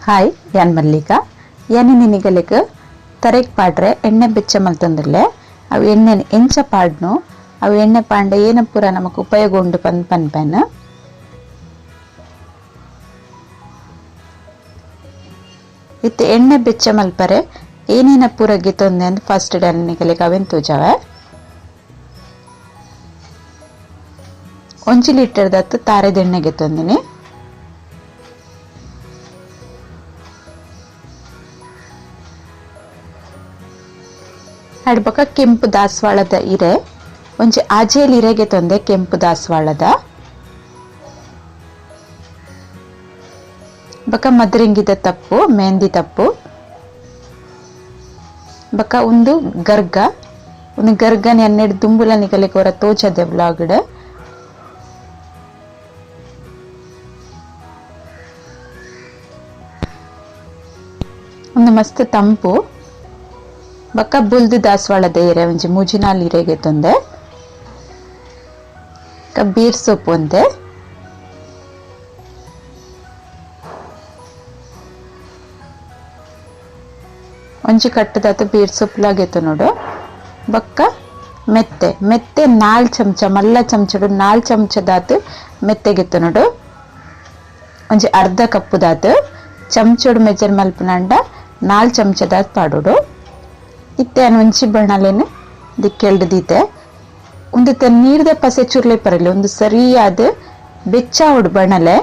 Hi ಯಾನ್ ಮಲ್ಲಿಕಾ ಯಾನಿ ನಿನಿಗಲಿಗ ತರೆಗ್ ಪಾಡ್ರೆ ಎಣ್ಣೆ ಬೆಚ್ಚ ಮಲ್ತಂದಿರ್ಲೆ ಅವು ಎಣ್ಣೆ ಎಂಚ ಪಾಡ್ನು ಅವು ಎಣ್ಣೆ ಪಾಂಡ ಏನ ಪೂರ ನಮಕ್ ಉಪಯೋಗ ಉಂಡು ಪನ್ಪೆನ್ ಇತ್ತೆ ಎಣ್ಣೆ ಬೆಚ್ಚ ಮಲ್ಪರೆ ಏನೇನ ಪೂರ ಗಿತ್ತೊಂದೆ ಅಂತ ಫಸ್ಟ್ ಡನ್ ನಿಗಲಿಗ ಅವೆನ್ ತೂಜಾವೆ 1 ಲೀಟರ್ ದತ್ತು ತಾರೆದ ಎಣ್ಣೆ ಗೆತ್ತೊಂದಿನಿ ಅಡ್ಬಕ ಕೆಂಪು ದಾಸವಾಳದ ಇರೆ ಒಂಜಿ ಆಜೇಲ್ ಇರೆಗೆ ತೊಂದೆ ಕೆಂಪು ದಾಸವಾಳದ ಬಕ ಮದರಿಂಗಿದ ತಪ್ಪು ಮೆಹಂದಿ ತಪ್ಪು ಬಕ ಒಂದು ಗರ್ಗನ ಎನ್ನೆಡು ದುಂಬುಲ ನಿಗಲಿಗೆ ಹೊರ ತೋಚದೆ ವ್ಲಾಗ್ಡ್ ಒಂದು ಮಸ್ತ್ ತಂಪು ಬಕ್ಕ ಬುಲ್ದು ದಾಸವಾಳದ ಇರೆ ಒಂಜಿ ಮುಜಿನಾಲ್ ಇರೆಗೆ ತೊಂದೆ ಬೀರ್ ಸೊಪ್ಪು ಒಂದೆ ಒಂಜಿ ಕಟ್ಟದಾತು ಬೀರ್ ಸೊಪ್ಪುಲಾಗೆತ್ತು ನೋಡು ಬಕ್ಕ ಮೆತ್ತೆ 4 ಚಮಚ ಮಲ್ಲ ಚಮಚಡು 4 ಚಮಚದಾತು ಮೆತ್ತೆಗೆತ್ತು ನೋಡು ಒಂಜಿ ಅರ್ಧ ಕಪ್ಪುದಾತು ಚಮಚಡು ಮೆಜರ್ ಮಲ್ಪನಂಡ 4 ಚಮಚದಾತು ಪಾಡೋಡು ಇತ್ತೆ ಒಂಚಿ ಬಣ್ಣಲೇನು ದಿಕ್ಕೆಲ್ಡು ದೀತೆ ಒಂದು ನೀರ್ದ ಪಸೆ ಚುರ್ಲೆ ಪರಲಿ ಒಂದು ಸರಿಯಾದ ಬೆಚ್ಚ ಉಡ್ ಬಣ್ಣಲೆ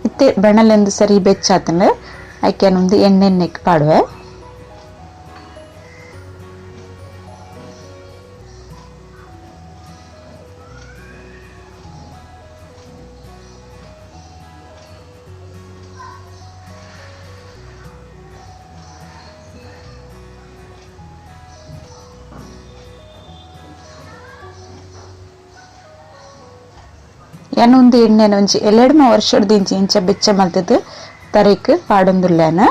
ಇತ್ತೆ ಬಣ್ಣಲೆ ಒಂದು ಸರಿ ಬೆಚ್ಚಾತನ ಆಯ್ಕೆ ಒಂದು ಎಣ್ಣೆಕ್ ಪಾಡುವೆ ಏನೊಂದು ಎಣ್ಣೆ ಒಂಜಿ 2 ವರ್ಷದಿಂದ ಇಂಚ ಬೆಚ್ಚ ಮಲ್ತದ ತರೇಕ್ ಪಾಡೊಂದುಲ್ಲೇನ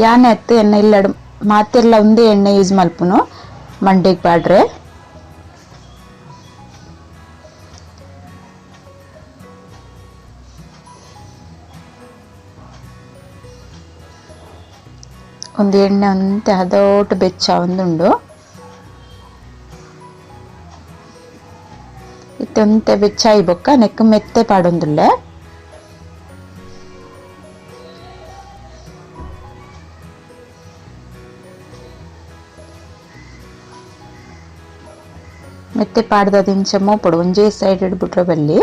ಯಾನೆ ಅತ್ತು ಎಣ್ಣೆ ಇಲ್ಲಡು ಮಾತೆಲ್ಲ ಒಂದೇ ಎಣ್ಣೆ ಯೂಸ್ ಮಲ್ಪುನು ಮಂಡೆಗ್ ಪಾಡ್ರೆ ಒಂದು ಎಣ್ಣೆ ಒಂತೆ ಹದೋಟ್ ಬೆಚ್ಚ ಒಂದುಂಡು ಇತ್ತಂತೆ ಬೆಚ್ಚಾಯಿ ಬೊಕ್ಕ ನೆಕ್ ಮೆತ್ತೆ ಪಾಡೊಂದುಲ್ಲ ಮೆತ್ತೆ ಪಾಡ್ದದ ಇಂಚ ಮೋಪಡು ಒಂಜೇ ಸೈಡ್ ಇಡ್ಬಿಟ್ರೆ ಬಲ್ಲಿ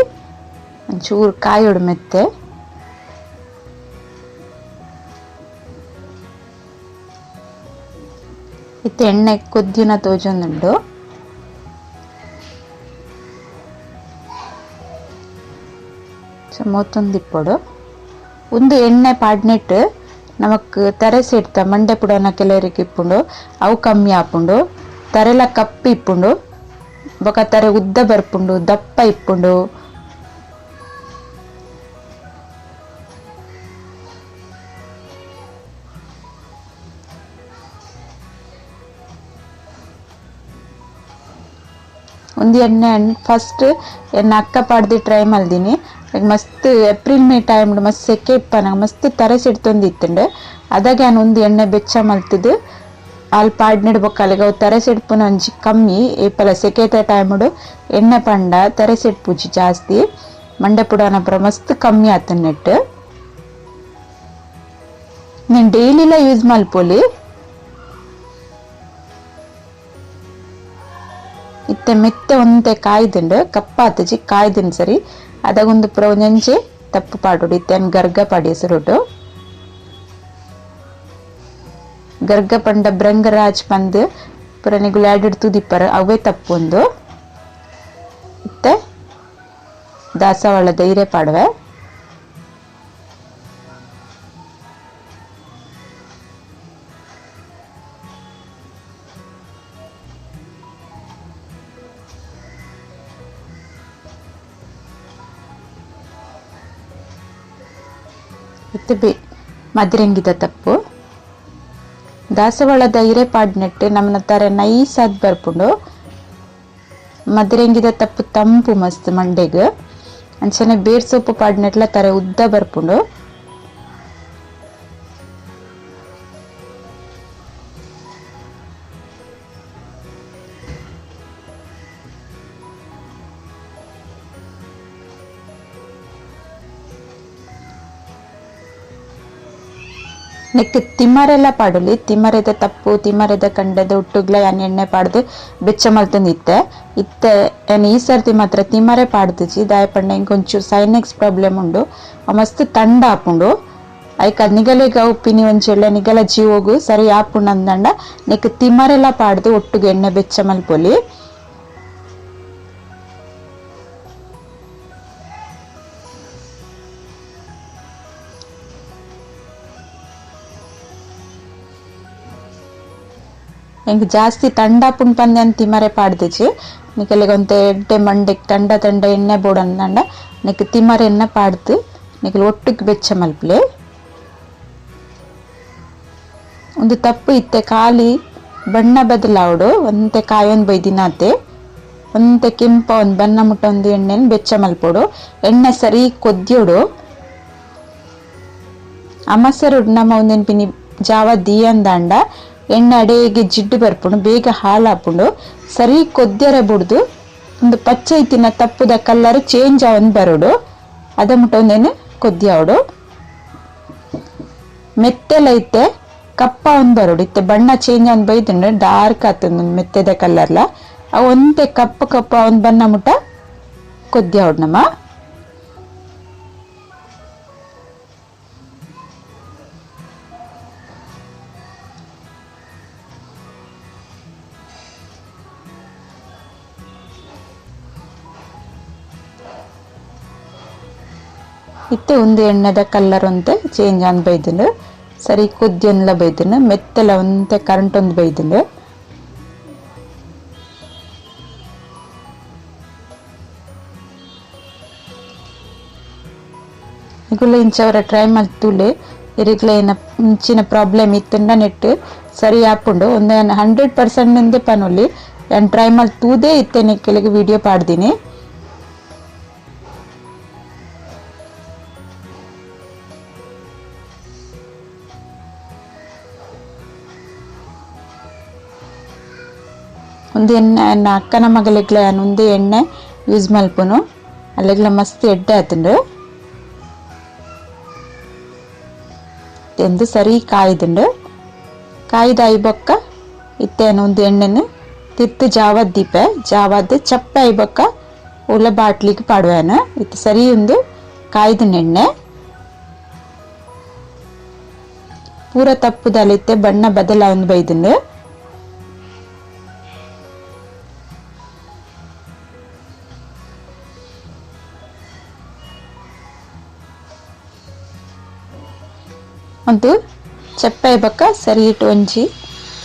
ಒಂಚೂರು ಕಾಯೋಡು ಮೆತ್ತೆ ಇತ್ತೆ ಎಣ್ಣೆ ಕೊದ್ದಿನ ತೋಜೊಂದುಂಡು ಮೂತ್ತೊಂದಿಪ್ಪಡು ಒಂದು ಎಣ್ಣೆ ಪಾಡ್ನೆಟ್ ನಮಕ್ ತರೆಸಿ ಇಡ್ತ ಮಂಡೆ ಪುಡನ ಕೆಲವರಿಗೆ ಇಪ್ಪುಂಡು ಅವು ಕಮ್ಮಿ ಆಪುಂಡು ತರೆಲ ಕಪ್ಪಿ ಇಪ್ಪುಂಡು ಬೊಕ ತರೆ ಉದ್ದ ಬರ್ಪುಂಡು ದಪ್ಪ ಇಪ್ಪುಂಡು ಒಂದು ಎಣ್ಣೆ ಫಸ್ಟ್ ಎಣ್ಣೆ ಅಕ್ಕ ಪಾಡ್ದು ಟ್ರೈ ಮಲ್ದಿನಿ ಮಸ್ತ್ ಏಪ್ರಿಲ್ ಮೇ ಟೈಮ್ ಮಸ್ತ್ ಸೆಕೆ ಇಪ್ಪನ ಮಸ್ತ್ ತರೆಸಿಡ್ತೊಂದಿತ್ತುಂಡು ಅದಾಗೆ ನಾನು ಒಂದು ಎಣ್ಣೆ ಬೆಚ್ಚ ಮಲ್ತದು ಅಲ್ಲಿ ಪಾಡ್ನಿಡ್ಬೇಕಲ್ಲಿಗೆ ಅವು ತರೆಸಿಡ್ಪುನ ಒಂಜಿ ಕಮ್ಮಿ ಏಪಲ ಸೆಕೆತ ಟೈಮುಡು ಎಣ್ಣೆ ಪಂಡ ತರೆಸಿಡ್ಪುಜಿ ಜಾಸ್ತಿ ಮಂಡೆ ಪುಡಾನ ಪುರ ಮಸ್ತ್ ಕಮ್ಮಿ ಆತ ನೆಟ್ ನೀನು ಡೈಲಿಲ ಯೂಸ್ ಮಲ್ಪೊಲಿ ಇತ್ತೆ ಮೆತ್ತೆ ಒಂತೆ ಕಾಯ್ದುಂಡು ಕಪ್ಪಾತಜಿ ಕಾಯ್ದುಂಡು ಸರಿ ಅದಾಗೊಂದು ಪುರ ಒಂಜಂಚೆ ತಪ್ಪು ಪಾಡೋಡು ಇತ್ತೆ ಗರ್ಗ ಪಾಡಿ ಹೆಸರುಟು ಗರ್ಗ ಪಂಡ ಬ್ರಂಗರಾಜ್ ಪಂದ್ ಪುರ ನಿಗುಲು ಆಡಿಡ್ ತುದಿಪ್ಪರ ಅವೇ ತಪ್ಪು ಒಂದು ಇತ್ತೆ ದಾಸವಾಳ ಧೈರ್ಯ ಪಾಡುವೆ ಇತ್ತೆ ಮದರಂಗಿದ ತಪ್ಪು ದಾಸವಾಳದ ಹಿರೇಪಾಡ್ ನೆಟ್ಟು ನಮ್ಮನ ತರ ನೈಸ್ ಆದ್ ಬರ್ಪುಂಡು ಮದರಂಗಿದ ತಪ್ಪು ತಂಪು ಮಸ್ತ್ ಮಂಡೆಗ್ ಅಂಚನೆ ಬೇರ್ ಸೊಪ್ಪು ಪಾಡ್ನೆಟ್ಲ ತರ ಉದ್ದ ಬರ್ಪುಂಡು. ನೆಕ್ ತಿಮ್ಮರೆಲ್ಲ ಪಾಡಲಿ ತಿಮ್ಮರೆದ ತಪ್ಪು ತಿಮ್ಮರೆದ ಕಂಡದ ಉಟ್ಟುಗ್ಲ ಎಣ್ಣೆ ಪಾಡ್ದು ಬೆಚ್ಚ ಮಲ್ತಂದು ಇತ್ತೆ ಈ ಸರ್ತಿ ಮಾತ್ರ ತಿಮ್ಮರೆ ಪಾಡ್ದಿಜಿ ದಾಯ ಪಂಡ ಇಂಕೊಂಚೂರು ಸೈನೆಕ್ಸ್ ಪ್ರಾಬ್ಲಮ್ ಉಂಡು ಮಸ್ತ್ ತಂಡ ಆಪುಂಡು ಐಕ್ ಅದ್ ನಿಗಲೆಗ ಉಪ್ಪಿನಿ ಒಂಚೆಳ್ಳೆ ನಿಗಲ ಜೀವೋಗು ಸರಿ ಆಪುಂಡು ಅಂದಂಡ ನೆಕ್ ತಿಮ್ಮರೆಲ್ಲ ಪಾಡ್ದು ಒಟ್ಟುಗೆ ಎಣ್ಣೆ ಬೆಚ್ಚ ಮಲ್ಪೊಲಿ. ಹೆಂಗೆ ಜಾಸ್ತಿ ತಂಡ ಪುಂಡ್ ಪಂದೆ ಅಂತ ತಿಮ್ಮರೆ ಪಾಡ್ದಿಜಿ ನಿಕಲಿಗೆ ಒಂತೆ ಎಡ್ಡೆ ಮಂಡೆಗ್ ತಂಡ ತಂಡ ಎಣ್ಣೆ ಬೋಡ್ ಅಂದಂಡ ನೆಕ್ ತಿಮ್ಮರೆ ಎಣ್ಣೆ ಪಾಡ್ದು ನಿಕಲ್ ಒಟ್ಟಿಗೆ ಬೆಚ್ಚ ಮಲ್ಪಲೆ. ಒಂದು ತಪ್ಪು ಇತ್ತೆ ಖಾಲಿ ಬಣ್ಣ ಬದಲಾವಡು ಒಂತೆ ಕಾಯೊಂದು ಬೈದಿನಾತೆ ಒಂತೆ ಕೆಂಪ ಒಂದು ಬಣ್ಣ ಮುಟ್ಟ ಒಂದು ಎಣ್ಣೆನ ಬೆಚ್ಚ ಮಲ್ಪೋಡು ಎಣ್ಣೆ ಸರಿ ಕೊದ್ಯೋಡು ಅಮಸರು ನಮ್ಮ ಒಂದೇನು ಪಿನಿ ಜಾವ ದಿಯಂದಾಂಡ ಎಣ್ಣೆ ಅಡೆಗೆ ಜಿಡ್ಡು ಬರ್ಪುಂಡು ಬೇಗ ಹಾಳಾಪುಂಡು ಸರಿ ಕೊದ್ಯರ ಬುಡ್ದು ಒಂದು ಪಚ್ಚೆ ಇತ್ತಿನ ತಪ್ಪುದ ಕಲರ್ ಚೇಂಜ್ ಆವೊಂದು ಬರೋಡು ಅದ ಮುಟ್ಟ ಒಂದೇನು ಕೊದ್ಯಾವಡು. ಮೆತ್ತೆಲ ಇತ್ತೆ ಕಪ್ಪ ಒಂದು ಬರೋಡು ಇತ್ತೆ ಬಣ್ಣ ಚೇಂಜ್ ಆನ್ ಬೈದು ಡಾರ್ಕ್ ಆತಂದು ಮೆತ್ತೆದ ಕಲರ್ಲ ಅವು ಒಂತೆ ಕಪ್ಪ ಕಪ್ಪ ಒಂದು ಬಣ್ಣ ಮುಟ್ಟ ಕೊದ್ಯಾವಡು ನಮ್ಮ. ಇತ್ತೆ ಒಂದು ಎಣ್ಣೆದ ಕಲರ್ ಒಂತೆ ಚೇಂಜ್ ಆನ್ ಬೈದನು ಸರಿ ಕೊದ್ಯೊಂದ್ಲ ಬೈದನು ಮೆತ್ತೆಲ ಒಂತೆ ಕರೆಂಟ್ ಒಂದು ಬೈದನು. ಇಗುಲ್ಲ ಇಂಚವರ ಟ್ರೈ ಮಾಡ್ತೂಲೆ ಇರಿಗ್ಲ ಏನ ಇಂಚಿನ ಪ್ರಾಬ್ಲಮ್ ಇತ್ತಂಡ ನೆಟ್ ಸರಿ ಆಪುಂಡು ಒಂದು 100% ನಿಂದೆ ಪನೊಲಿ ನಾನು ಟ್ರೈ ಮಾಡ್ತೂದೇ ಇತ್ತೇನೆ ಕೆಳಗೆ ವಿಡಿಯೋ ಪಾಡ್ದೀನಿ. ಒಂದು ಎಣ್ಣೆ ಅಕ್ಕನ ಮಗಲಿಗ್ಲ ಒಂದೇ ಎಣ್ಣೆ ಯೂಸ್ ಮಲ್ಪುನು ಅಲ್ಲಿಗ್ಲ ಮಸ್ತ್ ಎಡ್ಡೆ ಆತುಂಡು ಎಂದು ಸರಿ ಕಾಯ್ದುಂಡು ಕಾಯ್ದಾಯಿ ಬೊಕ್ಕ ಇತ್ತೇನು ಒಂದು ಎಣ್ಣೆನು ತಿತ್ತು ಜಾವದ್ ದೀಪೆ ಜಾವದ್ ಚಪ್ಪೆ ಆಯ್ ಬೊಕ್ಕ ಉಲ್ಲ ಬಾಟ್ಲಿಗೆ ಪಾಡುವೇನು ಇತ್ತು ಸರಿ ಒಂದು ಕಾಯ್ದು ಎಣ್ಣೆ ಪೂರ ತಪ್ಪುದಲ್ಲಿತ್ತೆ ಬಣ್ಣ ಬದಲ ಒಂದು ಬೈದುಂಡು. ಒಂದು ಚಪ್ಪೆ ಬಕ್ಕ ಸರಿ ಇಟ್ಟು ಒಂಜಿ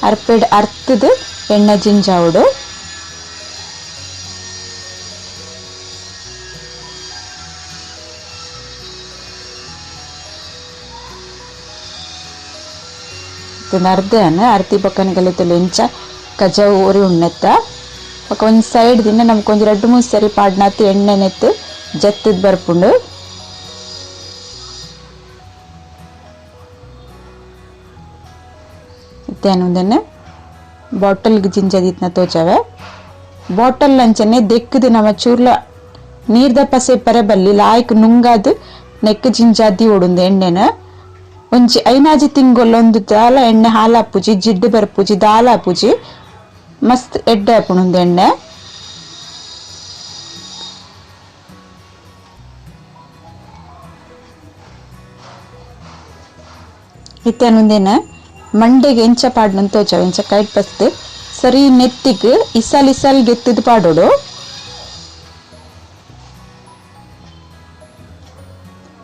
ಅರ್ಪೆಡ್ ಅರ್ತದು ಎಣ್ಣೆ ಜಿಂಜಾವುಡು ಅರ್ಧನ ಅರ್ತಿ ಬಕ್ಕನಿಗಲಿತ್ತು ಲೆಂಚ ಕಜ ಊರಿ ಉಣ್ಣೆತ್ತ ಬಕ್ಕ ಒಂದು ಸೈಡ್ ದಿನ ನಮ್ಗೊಂದು 2-3 ಸರಿ ಪಾಡ್ನಾತಿ ಎಣ್ಣೆ ನೆತ್ತು ಜತ್ತದ್ ಬರ್ಪುಂಡು. ಇತ್ತೇನು ಬಾಟಲ್ಗೆ ಜಿಂಜದಿತ್ನ ತೋಚವೆ ಬಾಟಲ್ ಅಂಚನೆ ದೆಕ್ಕದು ನಮ್ಮ ಚೂರ್ಲ ನೀರ್ದ ಪಸೆ ಪರೆ ಬಲ್ಲಿ ಲಾಯ್ಕ್ ನುಂಗಾದು ನೆಕ್ ಜಿಂಜಾದಿ ಓಡುಂದು ಎಣ್ಣೆನ ಒಂಜಿ ಐನಾಜಿ ತಿಂಗೊಲ್ಲೊಂದು ದಾಲ ಎಣ್ಣೆ ಹಾಲಾಪುಜಿ ಜಿಡ್ಡು ಬರ್ಪುಜಿ ದಾಲಾಪುಜಿ ಮಸ್ತ್ ಎಡ್ಡೆ ಆಪುಣುಂದು ಎಣ್ಣೆ. ಇತ್ತೇನು ಮಂಡೆಗೆ ಎಂಚ ಪಾಡ್ನಂತ ತೋಚವ ಎಂಚ ಕೈಟ್ ಪಸ್ತ್ ಸರಿ ನೆತ್ತಿಗೆ ಇಸಲ್ ಗೆತ್ತದು ಪಾಡೋಡು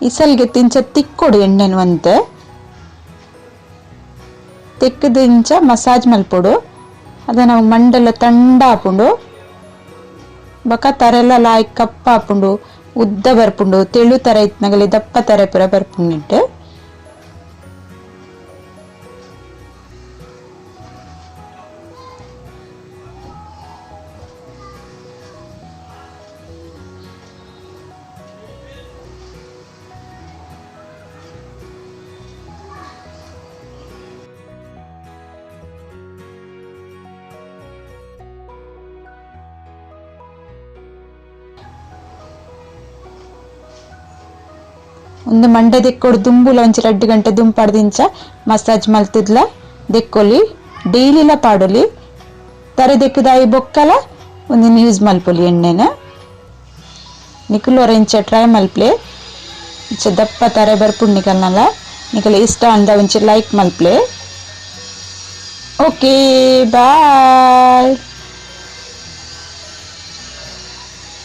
ಇಸಲ್ ಗೆತ್ತು ಇಂಚ ತಿಕ್ಕೊಡು ಎಣ್ಣೆನು ಅಂತೆ ತೆಕ್ಕದು ಇಂಚ ಮಸಾಜ್ ಮಲ್ಪೊಡು ಅದ ನಾವು ಮಂಡೆಲ್ಲ ತಂಡ ಆಪುಂಡು ಬಕ ತರೆಲ್ಲ ಲಾಯ್ ಕಪ್ಪ ಆಪುಂಡು ಉದ್ದ ಬರ್ಪುಂಡು ತೆಳು ತರ ಇತ್ನಗಲಿ ದಪ್ಪ ತರ ಪುರ ಬರ್ಪುಂಡಿಟ್ಟು ಒಂದು ಮಂಡೆ ದೆಕ್ಕೊಡು ದುಂಬುಲ ಒಂಚಿ 2 ಗಂಟೆ ದುಂಪಾಡ್ದಿಂಚ ಮಸಾಜ್ ಮಲ್ತುದ್ಲ ದೆಕ್ಕೊಲಿ ಡೈಲಿಲ ಪಾಡೊಲಿ ತರೆ ದೆಕ್ಕದಾಯಿ ಬೊಕ್ಕಲ ಒಂದಿನ ಯೂಸ್ ಮಲ್ಪೊಲಿ ಎಣ್ಣೆನ ನಿಕುಲು ಇಂಚ ಟ್ರೈ ಮಲ್ಪ್ಲೆ ಇಂಚ ದಪ್ಪ ತರೆ ಬರ್ಪುಂಡು ನಿಕಲ್ನಲ ನಿಕಲ ಇಷ್ಟ ಅಂದ ಒಂಚ ಲೈಕ್ ಮಲ್ಪ್ಲೆ. Okay bye.